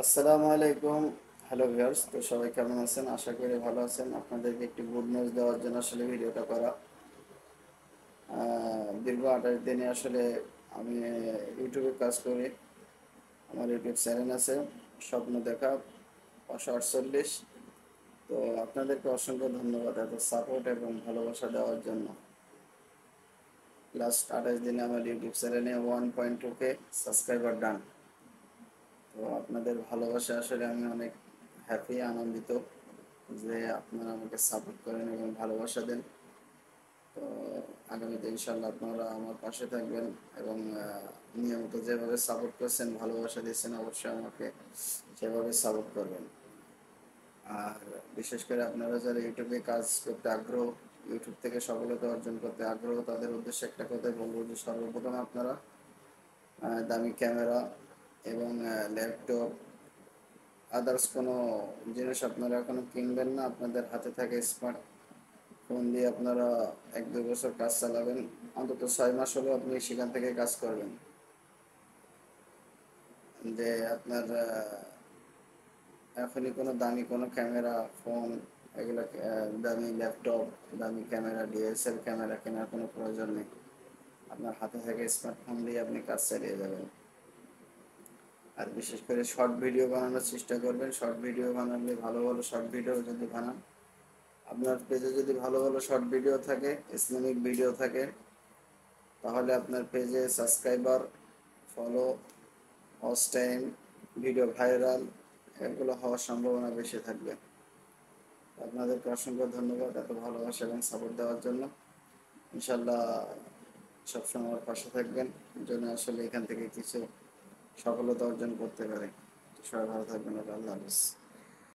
আসসালামু আলাইকুম। Hello viewers, তো সবাই কেমন আছেন? আশা করি ভালো আছেন। আপনাদেরকে একটি গুড নিউজ দেওয়ার জন্য আসলে ভিডিওটা করা। দীর্ঘ 28 দিনে আসলে আমি ইউটিউবে কাজ করি। আমার ইউটিউব চ্যানেল আছে স্বপ্ন দেখা 548। তো আপনাদেরকে অসংখ্য ধন্যবাদ এত সাপোর্ট এবং ভালোবাসা দেওয়ার জন্য। লাস্ট 28 দিনে আমার ইউটিউব চ্যানেলে 1.2K সাবস্ক্রাইবার ডান। তো আপনাদের ভালোবাসা আসলে আমি অনেক হ্যাপি, আনন্দিত যে আপনারা আমাকে সাপোর্ট করেন এবং ভালোবাসা দেন। তো আগামীতে ইনশাল্লাহ আপনারা আমার পাশে থাকবেন এবং নিয়মিত যেভাবে সাপোর্ট করছেন, ভালোবাসা দিচ্ছেন, অবশ্যই আমাকে সেভাবে সাপোর্ট করবেন। আর বিশেষ করে আপনারা যারা ইউটিউবে কাজ করতে আগ্রহ, ইউটিউব থেকে সফলতা অর্জন করতে আগ্রহ, তাদের উদ্দেশ্যে একটা কথাই বলবো যে সর্বপ্রথম আপনারা দামি ক্যামেরা এবং ল্যাপটপ, আদার্স কোনো জিনিস আপনারা এখনো কিনবেন না। আপনাদের হাতে থাকে স্মার্ট ফোন দিয়ে আপনারা 1-2 বছর কাজ চালাবেন। অন্তত 6 মাস হলেও আপনি সেখান থেকে কাজ করবেন। যে আপনার এখনই কোনো দামি কোনো ক্যামেরা, ফোন, এগুলো দামি ল্যাপটপ, দামি ক্যামেরা, ডিএসএল ক্যামেরা কেনার কোনো প্রয়োজন নেই। আপনার হাতে থেকে স্মার্টফোন দিয়ে আপনি কাজ চালিয়ে যাবেন। আর বিশেষ করে শর্ট ভিডিও বানানোর চেষ্টা করবেন। শর্ট ভিডিও বানালে ভালো ভালো শর্ট ভিডিও যদি বানান, আপনার পেজে যদি ভালো ভালো শর্ট ভিডিও থাকে, ইসলামিক ভিডিও থাকে, তাহলে আপনার পেজে subscriber, follow, watch time, video viral, এগুলো হওয়ার সম্ভাবনা বেশি থাকবে। আপনাদেরকে অসংখ্য ধন্যবাদ এত ভালোবাসা এবং সাপোর্ট দেওয়ার জন্য। ইনশাল্লাহ সবসময় আমার পাশে থাকবেন, যেন আসলে এখান থেকে কিছু সফলতা অর্জন করতে পারে। সবাই ভালো থাকবেন। আল্লাহ হাফিজ।